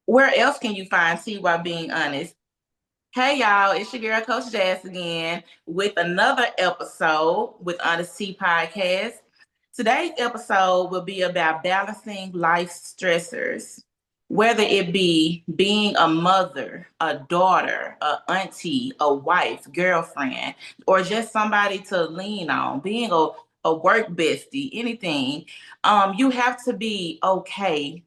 Where else can you find tea while being honest? Hey y'all, it's your girl Coach Jazz again with another episode with honesTEA Podcast. Today's episode will be about balancing life stressors, whether it be being a mother, a daughter, a auntie, a wife, girlfriend, or just somebody to lean on, being a work bestie, anything. You have to be okay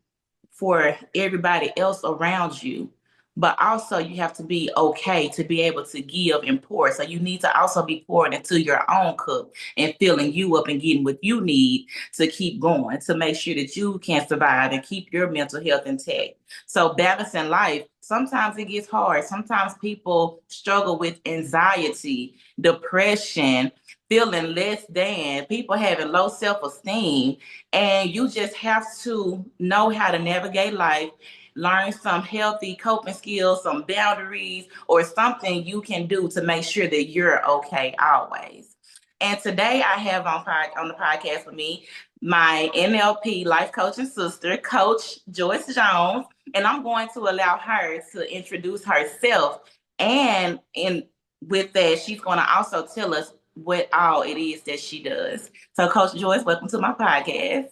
for everybody else around you. But also, you have to be okay to be able to give and pour. So, you need to also be pouring into your own cup and filling you up and getting what you need to keep going to make sure that you can survive and keep your mental health intact. So, balancing life, sometimes it gets hard. Sometimes people struggle with anxiety, depression, feeling less than, people having low self esteem. And you just have to know how to navigate life, learn some healthy coping skills, some boundaries, or something you can do to make sure that you're okay always. And today I have on the podcast with me my NLP life coaching sister, Coach Joyce Jones, and I'm going to allow her to introduce herself. And in with that, she's going to also tell us what all it is that she does. So, Coach Joyce, welcome to my podcast.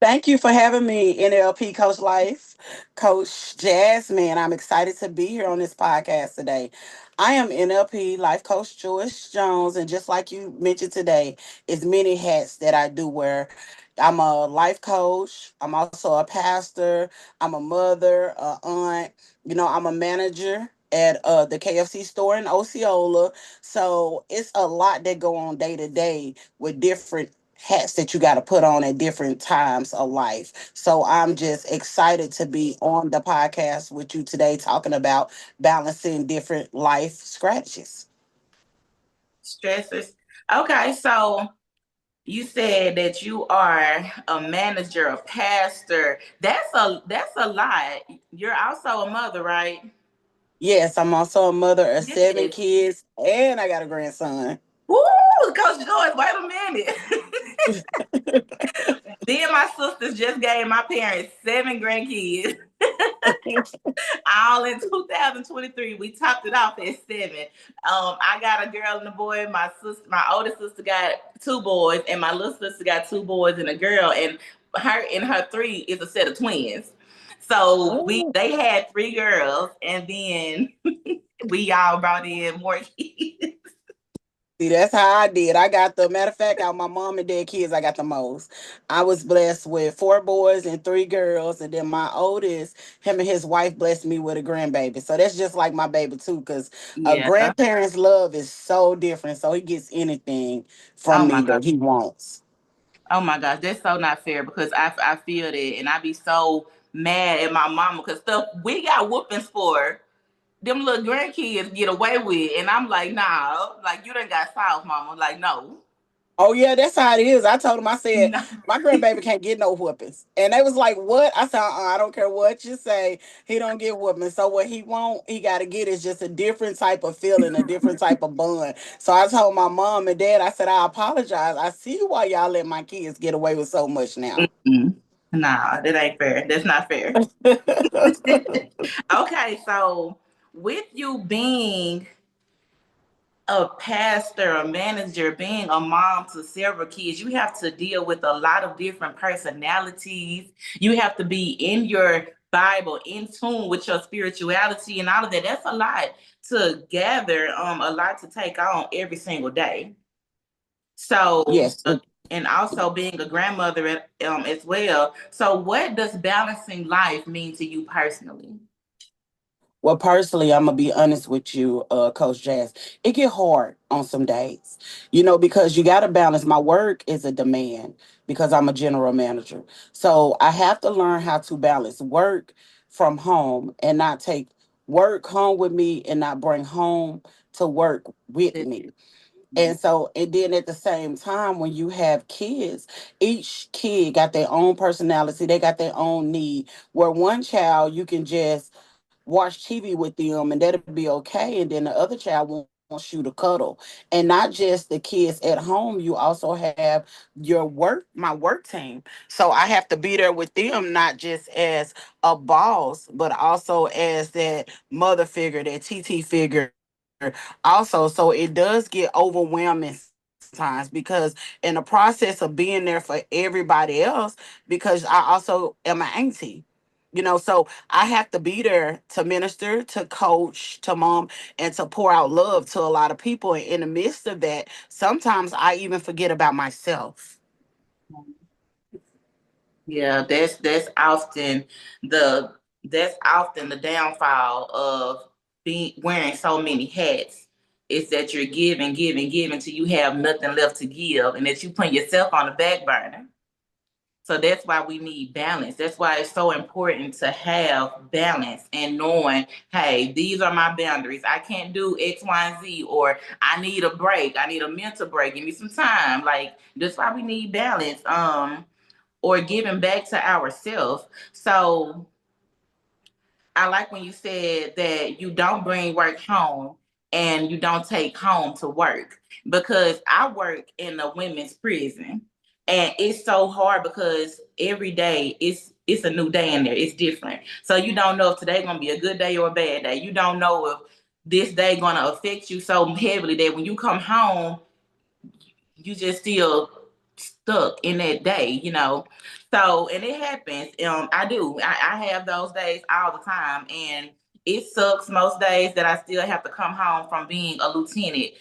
Thank you for having me, NLP Coach Life, Coach Jasmine. I'm excited to be here on this podcast today. I am NLP Life Coach Joyce Jones, and just like you mentioned today, it's many hats that I do wear. I'm a life coach. I'm also a pastor. I'm a mother, a aunt. I'm a manager at the KFC store in Osceola. So it's a lot that go on day to day with different hats that you got to put on at different times of life. So I'm just excited to be on the podcast with you today talking about balancing different life strategies. Stressors. Okay, so you said that you are a manager, a pastor. That's a lot. You're also a mother, right? Yes, I'm also a mother of seven Yes. kids and I got a grandson. Woo, Coach Joyce, wait a minute. Then my sisters just gave my parents 7 grandkids. All in 2023. We topped it off at 7. I got a girl and a boy. My oldest sister got 2 boys, and my little sister got 2 boys and a girl. And her and her 3 is a set of twins. So they had 3 girls, and then we all brought in more kids. See, that's how I did. I got the matter of fact, out my mom and dad kids, I got the most. I was blessed with 4 boys and 3 girls, and then my oldest, him and his wife blessed me with a grandbaby. So that's just like my baby too, because a Yeah. grandparent's love is so different. So he gets anything Oh from me my God. that he wants. Oh my gosh, that's so not fair because I feel that, and I be so mad at my mama because stuff we got whoopings for them little grandkids get away with, and I'm like, nah, like you done got south, mama. Like, no, Oh yeah, that's how it is. I told him, I said, no. my grandbaby can't get no whoopings. And they was like, what? I said, I don't care what you say. He don't get whoopings. So what he gotta get is just a different type of feeling, a different type of bond. So I told my mom and dad, I said, I apologize. I see why y'all let my kids get away with so much now. Mm-mm. Nah, that ain't fair. That's not fair. Okay, so with you being a pastor, a manager, being a mom to several kids, you have to deal with a lot of different personalities. You have to be in your Bible, in tune with your spirituality and all of that. That's a lot to gather, a lot to take on every single day. So, Yes. and also being a grandmother as well. So, what does balancing life mean to you personally? Well, personally, I'm gonna be honest with you, Coach Jazz. It get hard on some days, because you got to balance. My work is a demand because I'm a general manager, so I have to learn how to balance work from home and not take work home with me and not bring home to work with me. And so, and then at the same time, when you have kids, each kid got their own personality, they got their own need. Where one child, you can just watch TV with them and that'll be okay. And then the other child wants wants you to cuddle. And not just the kids at home, you also have my work team. So I have to be there with them, not just as a boss, but also as that mother figure, that TT figure also. So it does get overwhelming sometimes because in the process of being there for everybody else, because I also am an auntie. So I have to be there to minister, to coach, to mom, and to pour out love to a lot of people. And in the midst of that, sometimes I even forget about myself. Yeah, the that's often the downfall of being wearing so many hats. Is that you're giving, giving, giving till you have nothing left to give, and that you put yourself on the back burner. So that's why we need balance. That's why it's so important to have balance and knowing, hey, these are my boundaries. I can't do X, Y, and Z, or I need a break. I need a mental break. Give me some time. Like that's why we need balance. Or giving back to ourselves. So I like when you said that you don't bring work home and you don't take home to work, because I work in a women's prison and it's so hard because every day it's a new day in there. It's different. So you don't know if today's gonna be a good day or a bad day. You don't know if this day gonna affect you so heavily that when you come home, you just still stuck in that day. So, and it happens. I do. I have those days all the time, and it sucks most days that I still have to come home from being a lieutenant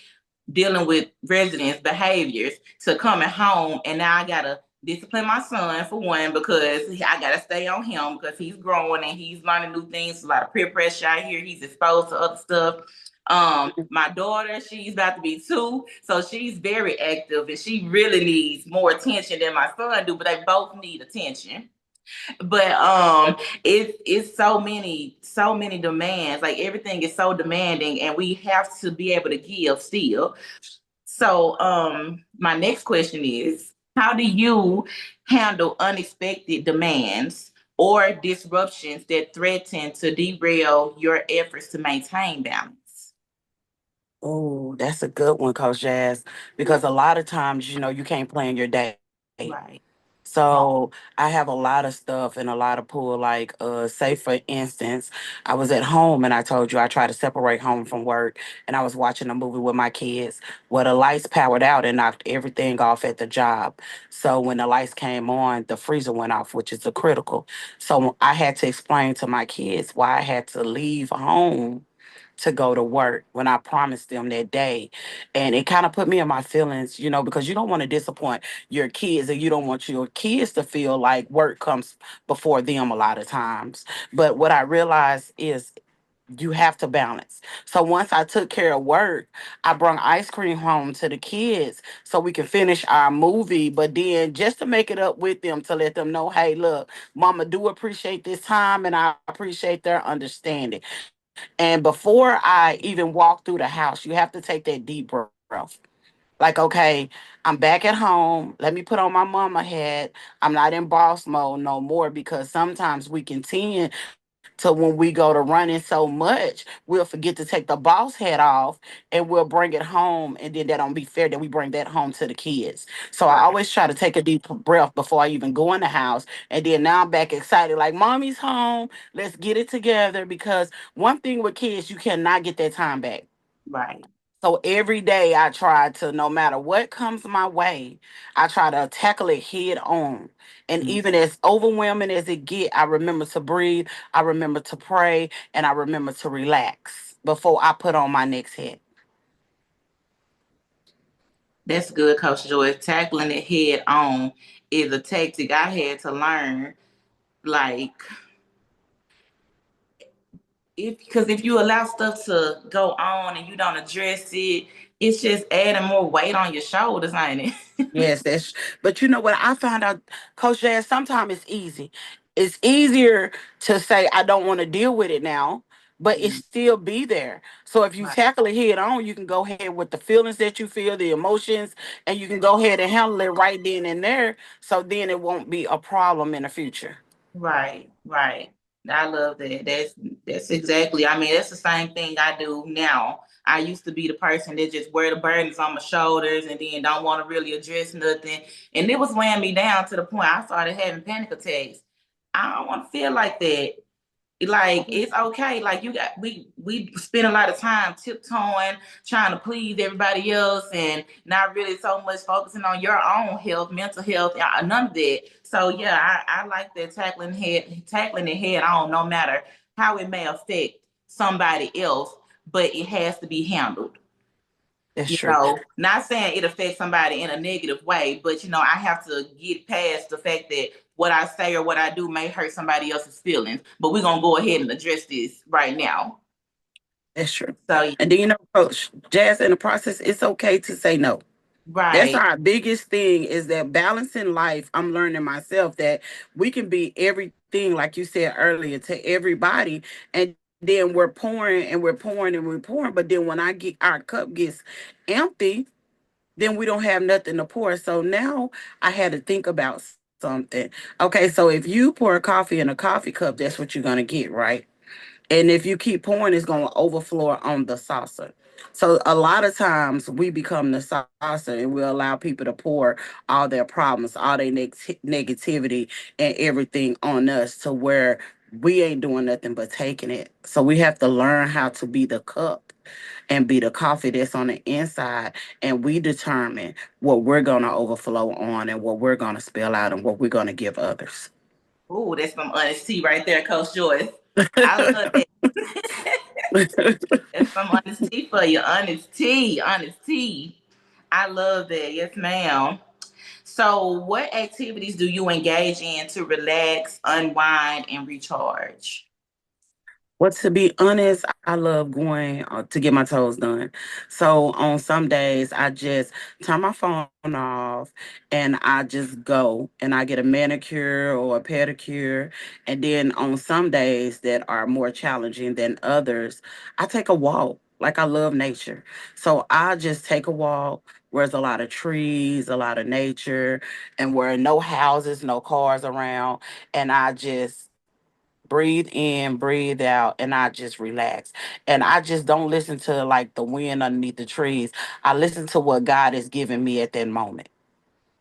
dealing with residents' behaviors to coming home, and now I gotta discipline my son for one because I gotta stay on him because he's growing and he's learning new things. A lot of peer pressure out here. He's exposed to other stuff. My daughter, she's about to be 2, so she's very active and she really needs more attention than my son do. But they both need attention. But it's so many demands. Like everything is so demanding, and we have to be able to give still. So, my next question is, how do you handle unexpected demands or disruptions that threaten to derail your efforts to maintain balance? Oh, that's a good one, Coach Jazz, because a lot of times, you can't plan your day. Right, So I have a lot of stuff and a lot of pull. Like, say for instance, I was at home and I told you I try to separate home from work, and I was watching a movie with my kids. Well, the lights powered out and knocked everything off at the job. So when the lights came on, the freezer went off, which is the critical. So I had to explain to my kids why I had to leave home to go to work when I promised them that day. And it kind of put me in my feelings, because you don't want to disappoint your kids and you don't want your kids to feel like work comes before them a lot of times. But what I realized is you have to balance. So once I took care of work, I brought ice cream home to the kids so we can finish our movie. But then just to make it up with them, to let them know, hey, look, mama do appreciate this time and I appreciate their understanding. And before I even walk through the house, you have to take that deep breath. Like, okay, I'm back at home. Let me put on my mama hat. I'm not in boss mode no more, because sometimes we can tend to, when we go to running so much, we'll forget to take the boss hat off and we'll bring it home. And then that don't be fair that we bring that home to the kids. So I right, always try to take a deep breath before I even go in the house. And then now I'm back excited, like, mommy's home. Let's get it together. Because one thing with kids, you cannot get that time back. right. So every day I try to, no matter what comes my way, I try to tackle it head on. And Mm. even as overwhelming as it get, I remember to breathe, I remember to pray, and I remember to relax before I put on my next hat. That's good, Coach Joyce. Tackling it head on is a tactic I had to learn. Like, if you allow stuff to go on and you don't address it, it's just adding more weight on your shoulders, ain't it? Yes, but you know what I found out, Coach Jazz, sometimes it's easy. It's easier to say I don't want to deal with it now, but it Mm, still be there. So if you right, tackle it head on, you can go ahead with the feelings that you feel, the emotions, and you can go ahead and handle it right then and there. So then it won't be a problem in the future. right, right. I love that. That's exactly. I mean, that's the same thing I do now. I used to be the person that just wear the burdens on my shoulders and then don't want to really address nothing. And it was weighing me down to the point I started having panic attacks. I don't want to feel like that. Like it's okay. Like you got we spend a lot of time tiptoeing, trying to please everybody else, and not really so much focusing on your own health, mental health, none of that. So yeah, I like that tackling it head on, no matter how it may affect somebody else, but it has to be handled. That's true. Not saying it affects somebody in a negative way, but I have to get past the fact that what I say or what I do may hurt somebody else's feelings. But we're gonna go ahead and address this right now. That's true. So yeah, And then Coach Jazz, in the process, it's okay to say no. That's right. our biggest thing is that balancing life. I'm learning myself that we can be everything, like you said earlier, to everybody, and then we're pouring and we're pouring and we're pouring. But then when our cup gets empty, then we don't have nothing to pour. So now I had to think about something. Okay, so if you pour coffee in a coffee cup, that's what you're gonna get, right? And if you keep pouring, it's going to overflow on the saucer. So a lot of times we become the saucer and we allow people to pour all their problems, all their negativity and everything on us to where we ain't doing nothing but taking it. So we have to learn how to be the cup and be the coffee that's on the inside. And we determine what we're going to overflow on and what we're going to spill out and what we're going to give others. Ooh, that's some honesty right there, Coach Joyce. I love that. That's some honesty for you. Honesty, honesty. I love that. Yes, ma'am. So, what activities do you engage in to relax, unwind, and recharge? Well, to be honest, I love going to get my toes done. So on some days, I just turn my phone off and I just go and I get a manicure or a pedicure. And then on some days that are more challenging than others, I take a walk. Like I love nature. So I just take a walk where there's a lot of trees, a lot of nature, and where no houses, no cars around. And I just breathe in, breathe out, and I just relax. And I just don't listen to like the wind underneath the trees. I listen to what God is giving me at that moment.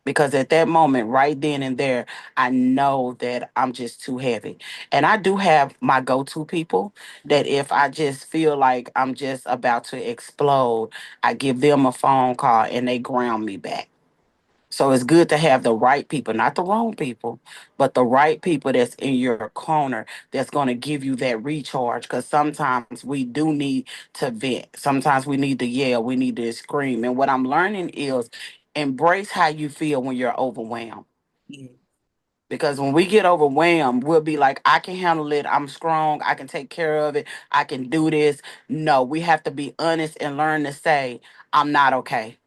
Because at that moment, right then and there, I know that I'm just too heavy. And I do have my go to people that if I just feel like I'm just about to explode, I give them a phone call and they ground me back. So it's good to have the right people, not the wrong people, but the right people that's in your corner that's going to give you that recharge. Because sometimes we do need to vent. Sometimes we need to yell, we need to scream. And what I'm learning is embrace how you feel when you're overwhelmed. Yeah. Because when we get overwhelmed, we'll be like, I can handle it. I'm strong. I can take care of it. I can do this. No, we have to be honest and learn to say, I'm not okay.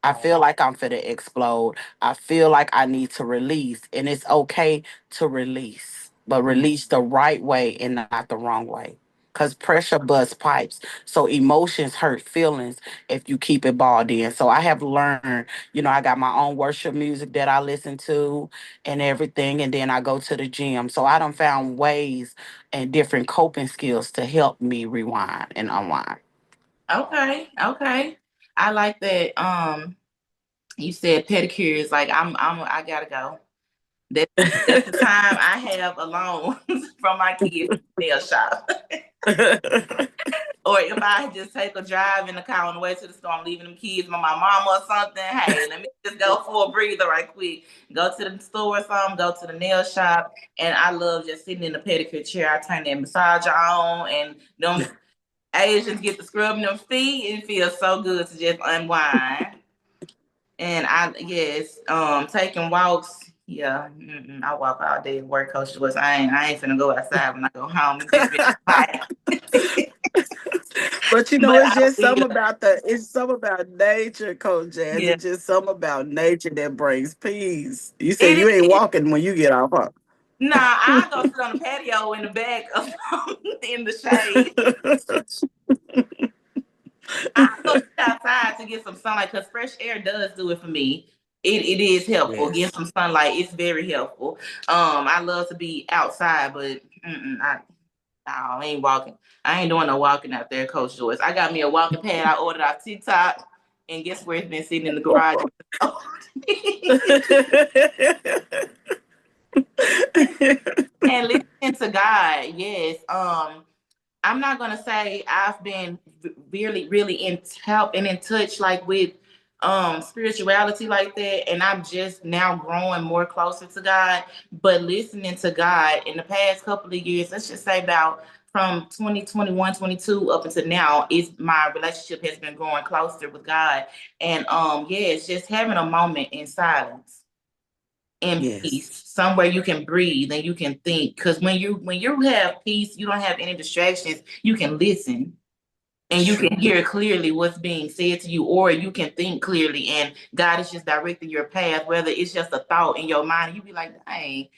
I Right. feel like I'm finna explode. I feel like I need to release, and it's okay to release, but release the right way and not the wrong way. Because pressure busts pipes. So emotions hurt feelings if you keep it balled in. So I have learned, I got my own worship music that I listen to and everything. And then I go to the gym. So I done found ways and different coping skills to help me rewind and unwind. Okay. Okay. I like that. You said pedicures. Like I gotta go. That's the time I have alone from my kids nail shop. Or if I just take a drive in the car on the way to the store, I'm leaving them kids with my mama or something. Hey, let me just go for a breather right quick. Go to the store or something, go to the nail shop. And I love just sitting in the pedicure chair. I turn that massager on and them Asians get to scrubbing them feet. It feels so good to just unwind. And yes, taking walks. Yeah, I walk all day at work, Coach was. I ain't finna go outside when I go home. It's getting ready to fight. But But it's I just will. some about nature, Coach Jazz. Yeah, It's just some about nature that brings peace. You say it you ain't is. walking when you get off, Nah, I go sit on the patio in the back of in the shade. huh? I go sit outside to get some sunlight because fresh air does do it for me. It is helpful. Get Yes. some sunlight. It's very helpful. I love to be outside, but No, I ain't walking. I ain't doing no walking out there, Coach Joyce. I got me a walking pad I ordered off TikTok, and guess where it's been sitting in the garage? And listening to God, yes. I'm not gonna say I've been really, really in help and in touch like with spirituality like that, and I'm just now growing more closer to God. But listening to God in the past couple of years, let's just say about from 2021, 22 up until now, is my relationship has been growing closer with God. And yeah, it's just having a moment in silence, in peace, Yes, somewhere you can breathe and you can think. Because when you have peace, you don't have any distractions. You can listen and that's you true. can hear clearly what's being said to you, or you can think clearly, and God is just directing your path. Whether it's just a thought in your mind, you be like, "Dang,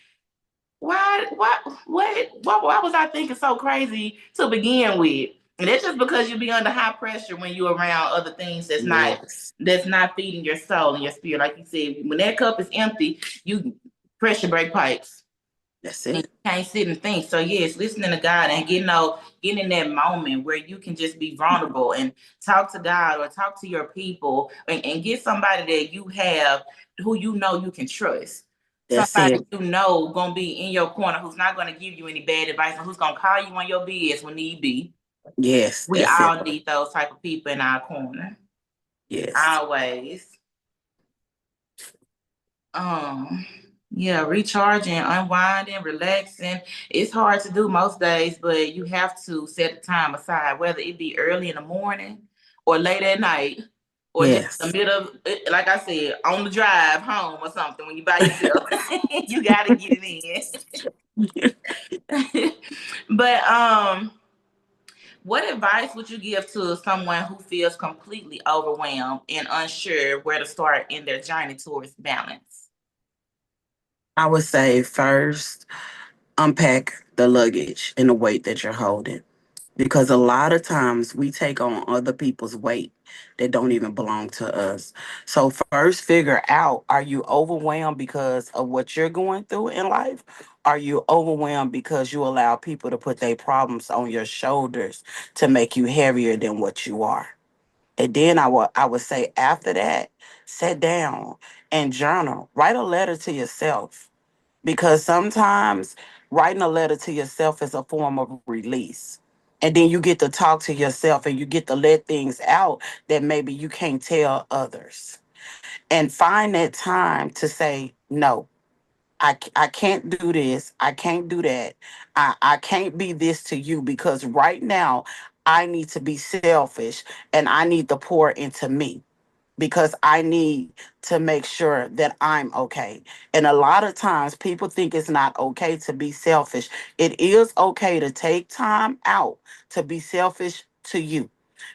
why was I thinking so crazy to begin with?" And it's just because you be under high pressure when you're around other things Yes, that's not feeding your soul and your spirit. Like you said, when that cup is empty, you pressure break pipes that's and you it. can't sit and think. So yes, listening to God and getting in that moment where you can just be vulnerable and talk to God or talk to your people, and get somebody that you have who you know you can trust. That's Somebody it. you know gonna be in your corner, who's not gonna give you any bad advice, and who's gonna call you on your BS when need be. Yes, We that's it. all need those type of people in our corner. Yes, Always. Um, yeah, recharging, unwinding, relaxing. It's hard to do most days, but you have to set a time aside, whether it be early in the morning or late at night, or just in the yes, middle of, like I said, on the drive home or something when you by yourself. You gotta get it in. But what advice would you give to someone who feels completely overwhelmed and unsure where to start in their journey towards balance? I would say first unpack the luggage and the weight that you're holding. Because a lot of times we take on other people's weight that don't even belong to us. So first figure out, are you overwhelmed because of what you're going through in life? Are you overwhelmed because you allow people to put their problems on your shoulders to make you heavier than what you are? And then I would say after that, sit down and journal. Write a letter to yourself, because sometimes writing a letter to yourself is a form of release. And then you get to talk to yourself and you get to let things out that maybe you can't tell others. And find that time to say, no, I can't do this. I can't do that. I can't be this to you, because right now I need to be selfish and I need to pour into me, because I need to make sure that I'm okay. And a lot of times people think it's not okay to be selfish. It is okay to take time out to be selfish to you.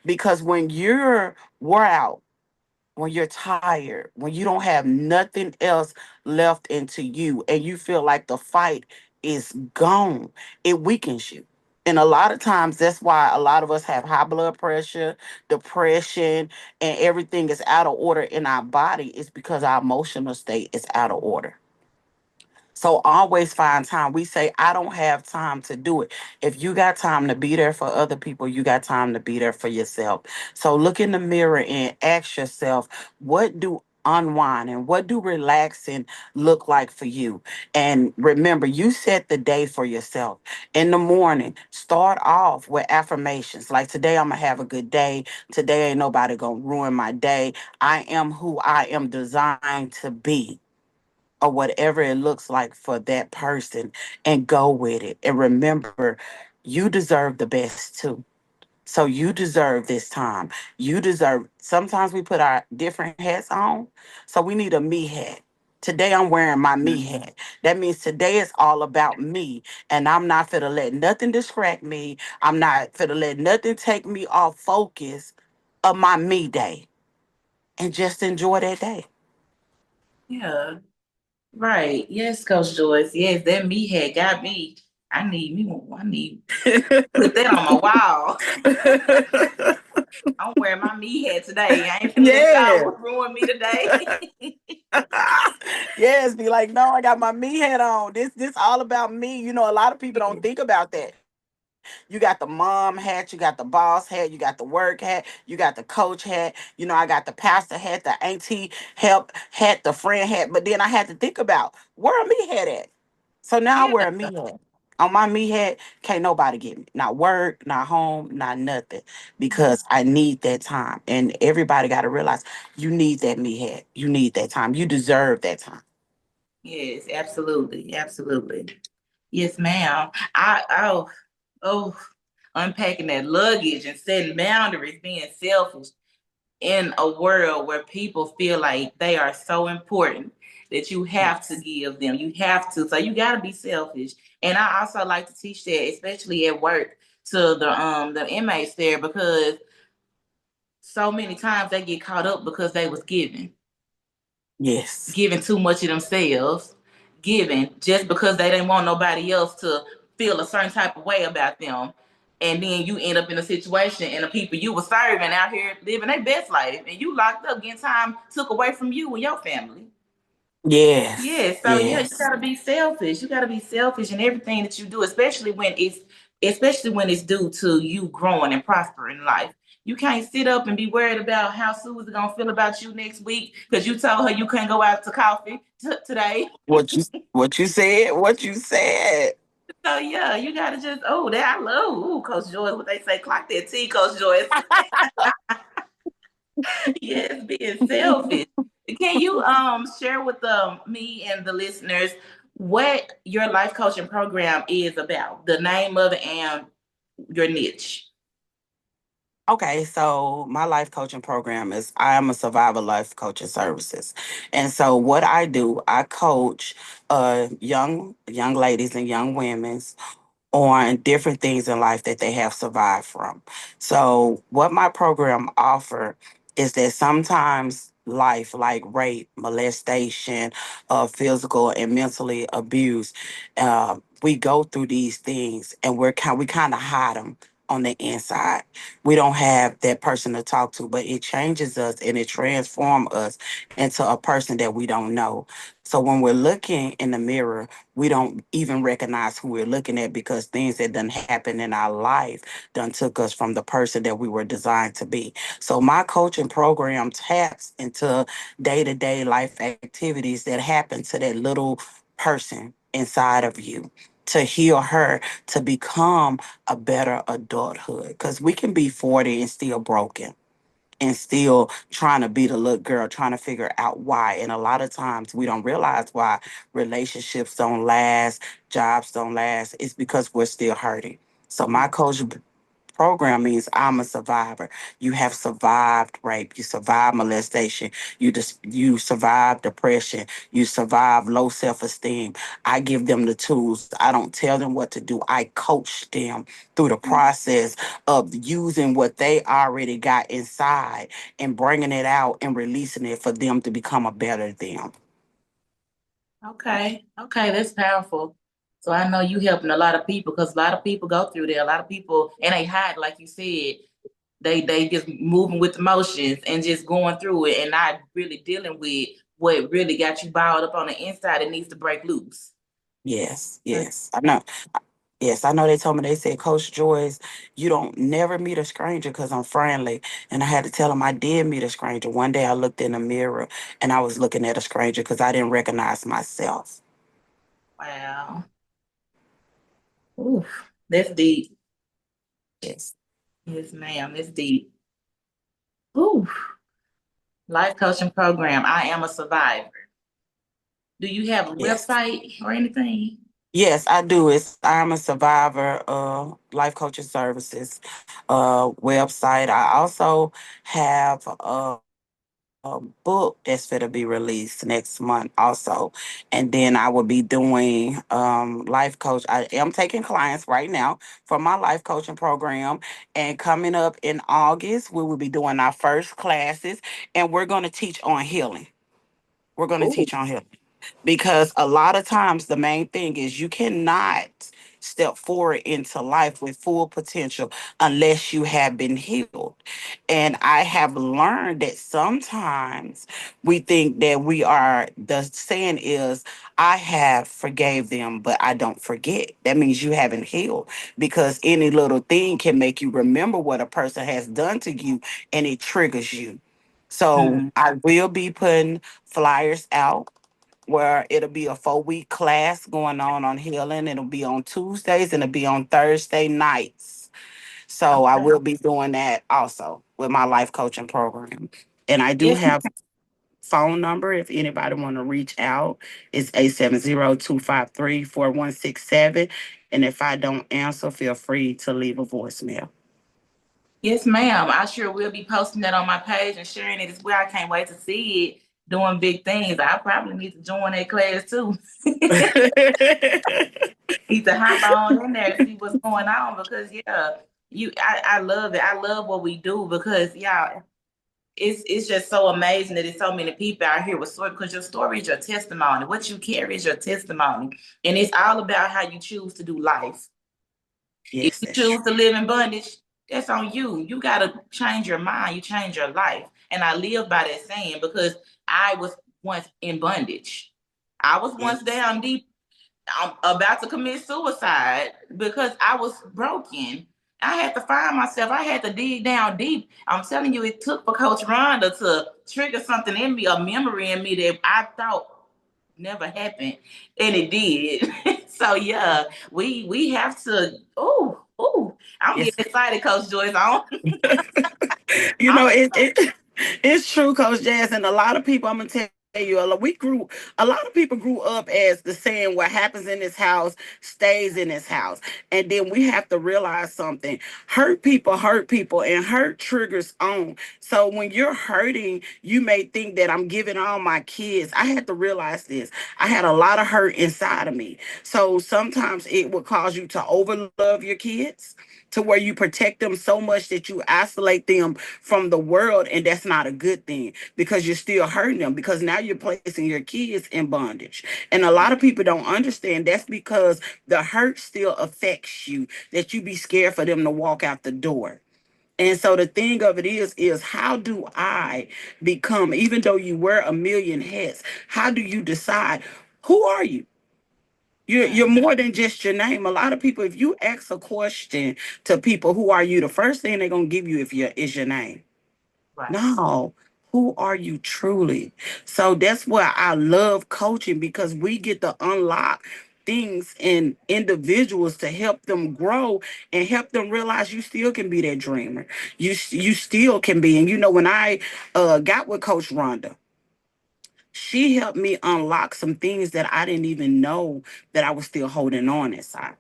Because when you're wore out, when you're tired, when you don't have nothing else left into you, and you feel like the fight is gone, it weakens you. And a lot of times that's why a lot of us have high blood pressure, depression, and everything is out of order in our body. Is because our emotional state is out of order. So always find time. We say, I don't have time to do it. If you got time to be there for other people, you got time to be there for yourself. So look in the mirror and ask yourself, what do unwind and what do relaxing look like for you? And remember, you set the day for yourself. In the morning, start off with affirmations like, today I'm gonna have a good day. Today ain't nobody gonna ruin my day. I am who I am designed to be, or whatever it looks like for that person, and go with it. And remember, you deserve the best too. So you deserve this time. You deserve, sometimes we put our different hats on. So we need a me hat. Today I'm wearing my me hat. That means today is all about me. And I'm not finna let nothing distract me. I'm not finna let nothing take me off focus of my me day. And just enjoy that day. Yeah. Right. Yes, Coach Joyce. Yes, that me had got me. I need me one. I need put that on my wall. I'm wearing my me head today. I ain't finna let Yeah. y'all ruin me today. Yes, be like, no, I got my me hat on. This all about me. A lot of people don't think about that. You got the mom hat, you got the boss hat, you got the work hat, you got the coach hat. I got the pastor hat, the auntie help hat, the friend hat. But then I had to think about where a me hat at. So now I Yeah. wear a me hat. On my me hat, can't nobody get me. Not work, not home, not nothing. Because I need that time. And everybody got to realize you need that me hat. You need that time. You deserve that time. Yes, absolutely, absolutely. Yes, ma'am. Oh, unpacking that luggage and setting boundaries, being selfish in a world where people feel like they are so important that you have to Yes. give them. You have to. So you got to be selfish. And I also like to teach that, especially at work, to the inmates there because so many times they get caught up because they was Yes. giving too much of themselves, giving just because they didn't want nobody else to feel a certain type of way about them. And then you end up in a situation and the people you were serving out here living their best life and you locked up getting time took away from you and your family. Yes. Yeah, so yeah, you Yes. gotta be selfish. You gotta be selfish in everything that you do, especially when it's due to you growing and prospering in life. You can't sit up and be worried about how Susie gonna feel about you next week because you told her you couldn't go out to coffee today. What you said, what you said. So yeah, you gotta just that I love Coach Joyce. What they say, clock that T, Coach Joyce. Yes, being selfish. Can you share with me and the listeners what your life coaching program is about? The name of it and your niche. Okay, so my life coaching program is I am a survivor life coaching services. And so what I do, I coach young ladies and young women on different things in life that they have survived from. So what my program offer is that sometimes life like rape, molestation, physical and mentally abuse, we go through these things and we kind of hide them on the inside. We don't have that person to talk to, but it changes us and it transforms us into a person that we don't know. So when we're looking in the mirror, we don't even recognize who we're looking at because things that done happened in our life done took us from the person that we were designed to be. So my coaching program taps into day-to-day life activities that happen to that little person inside of you to heal her to become a better adulthood because we can be 40 and still broken and still trying to be the little girl, trying to figure out why. And a lot of times we don't realize why relationships don't last, jobs don't last. It's because we're still hurting. So my coach program means I'm a survivor. You have survived rape, you survived molestation, you survived depression, you survived low self-esteem. I give them the tools. I don't tell them what to do. I coach them through the process of using what they already got inside and bringing it out and releasing it for them to become a better them. Okay, okay, that's powerful. So I know you helping a lot of people because a lot of people go through there. A lot of people and they hide, like you said. They just moving with emotions and just going through it and not really dealing with what really got you balled up on the inside and needs to break loose. Yes, yes. I know. Yes, I know they told me, they said, Coach Joyce, you don't never meet a stranger because I'm friendly. And I had to tell them I did meet a stranger. One day I looked in the mirror and I was looking at a stranger because I didn't recognize myself. Wow. Oof. That's deep. Yes. Yes, ma'am. That's deep. Oof. Life coaching program. I am a survivor. Do you have a Yes. website or anything? Yes, I do. It's I'm a survivor life coaching services website. I also have a book that's going to be released next month also. And then I will be doing life coach. I am taking clients right now for my life coaching program. And coming up in August, we will be doing our first classes and we're going to teach on healing. We're going to Ooh. teach on healing because a lot of times the main thing is you cannot step forward into life with full potential unless you have been healed. And I have learned that sometimes we think that we are, the saying is, I have forgave them, but I don't forget. That means you haven't healed, because any little thing can make you remember what a person has done to you, and it triggers you. So Mm. I will be putting flyers out where it'll be a 4 week class going on healing. It'll be on Tuesdays and it'll be on Thursday nights. So I Okay. will be doing that also with my life coaching program. And I do Yes, have phone number if anybody want to reach out. It's 870-253-4167. And if I don't answer, feel free to leave a voicemail. yes, ma'am. I sure will be posting that on my page and sharing it as well. I can't wait to see it doing big things. I probably need to join that class too. Need to hop on in there and see what's going on because yeah, I love it. I love what we do because yeah, it's just so amazing that there's so many people out here with story because your story is your testimony. What you carry is your testimony. And it's all about how you choose to do life. If Yes, you that's choose true. to live in bondage, that's on you. You gotta change your mind, you change your life. And I live by that saying because I was once in bondage. I was once Yes. down deep. I'm about to commit suicide because I was broken. I had to find myself. I had to dig down deep. I'm telling you, it took for Coach Rhonda to trigger something in me, a memory in me that I thought never happened, and it did. So yeah, we have to. Oh, I'm Yes. getting excited, Coach Joyce. You I'm know, excited. it's true, Coach Jazz, and a lot of people. I'm gonna tell you, a lot of people grew up as the saying, "What happens in this house stays in this house," and then we have to realize something: hurt people, and hurt triggers on. So when you're hurting, you may think that I'm giving all my kids. I had to realize this. I had a lot of hurt inside of me, so sometimes it would cause you to overlove your kids to where you protect them so much that you isolate them from the world, and that's not a good thing because you're still hurting them, because now you're placing your kids in bondage. And a lot of people don't understand that's because the hurt still affects you, that you be scared for them to walk out the door. And so the thing of it is how do I become, even though you wear a million hats, how do you decide who are you? You're Mm, more than just your name. A lot of people, if you ask a question to people, who are you? The first thing they're gonna give you if you is your name. right, No, who are you truly? So that's why I love coaching, because we get to unlock things in individuals to help them grow and help them realize you still can be that dreamer. You still can be. And you know, when I got with Coach Rhonda, she helped me unlock some things that I didn't even know that I was still holding on inside.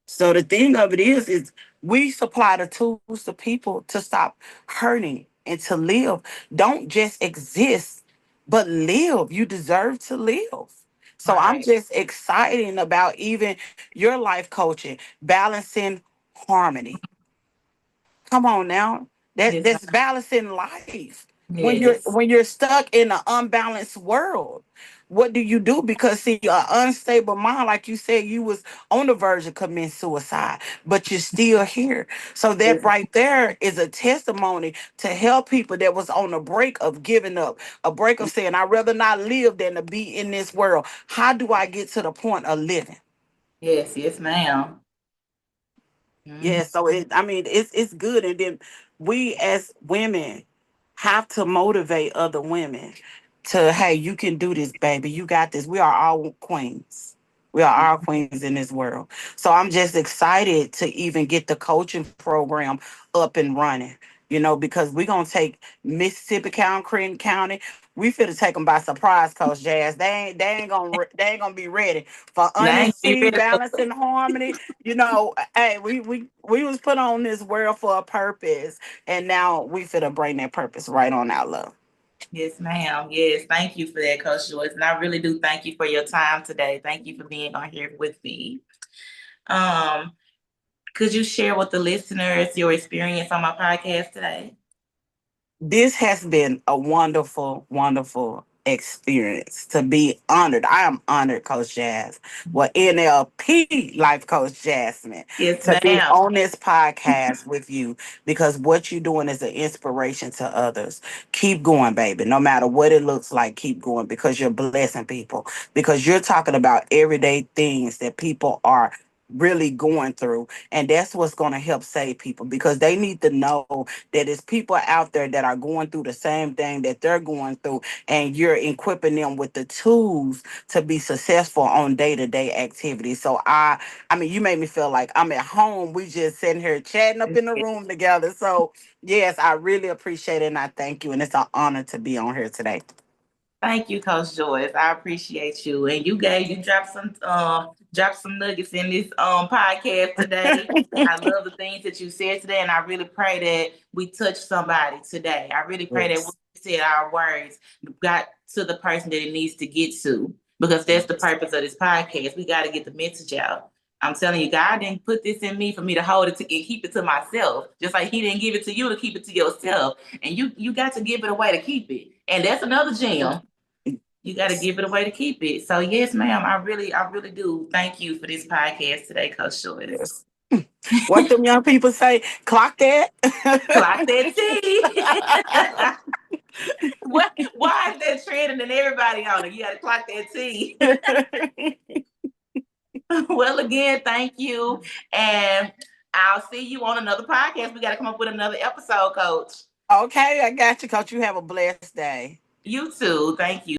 So the thing of it is we supply the tools to people to stop hurting and to live. Don't just exist, but live. You deserve to live. So I'm right. just excited about even your life coaching, balancing harmony. Come on now. Yes, That's balancing life. yes, When you're stuck in an unbalanced world, what do you do? Because see, an unstable mind, like you said, you was on the verge of committing suicide, but you're still here. So that yes, right there is a testimony to help people that was on the break of giving up, a break of saying, I'd rather not live than to be in this world. How do I get to the point of living? yes, ma'am. Yeah, Mhm. so I mean, it's good, and then we as women have to motivate other women to, hey, you can do this, baby. You got this. We are all queens. We are all queens in this world. So I'm just excited to even get the coaching program up and running. You know, because we're gonna take Mississippi County, Creighton County. We finna take them by surprise, Coach Jazz. They ain't gonna be ready for They ain't be honesty, ready for. balance, and harmony. You know, hey, we was put on this world for a purpose, and now we finna bring that purpose right on out, love. Yes, ma'am. Yes, thank you for that, Coach Joyce. And I really do thank you for your time today. Thank you for being on here with me. Um, could you share with the listeners your experience on my podcast today? This has been a wonderful, wonderful experience to be honored. I am honored, Coach Jazz. Well, NLP Life Coach Jasmine, Yes, to be ma'am. on this podcast with you because what you're doing is an inspiration to others. Keep going, baby. No matter what it looks like, keep going because you're blessing people. Because you're talking about everyday things that people are really going through, and that's what's going to help save people because they need to know that there's people out there that are going through the same thing that they're going through, and you're equipping them with the tools to be successful on day-to-day activities. So I mean, you made me feel like I'm at home. We just sitting here chatting up in the room together. So yes, I really appreciate it and I thank you, and it's an honor to be on here today. Thank you, Coach Joyce. I appreciate you. And you dropped some nuggets in this podcast today. I love the things that you said today, and I really pray that we touch somebody today. I really pray that what Yes. we said, our words, got to the person that it needs to get to, because that's the purpose of this podcast. We got to get the message out. I'm telling you, God didn't put this in me for me to hold it to and keep it to myself. Just like He didn't give it to you to keep it to yourself. And you got to give it away to keep it. And that's another gem. You got to give it away to keep it. So yes, ma'am, I really do. Thank you for this podcast today, Coach Joyce. Yes. What them young people say, clock that. Clock that tea. Why is that trending and everybody on it? You got to clock that tea. Well, again, thank you, and I'll see you on another podcast. We got to come up with another episode, Coach. Okay, I got you, Coach. You have a blessed day. You too. Thank you.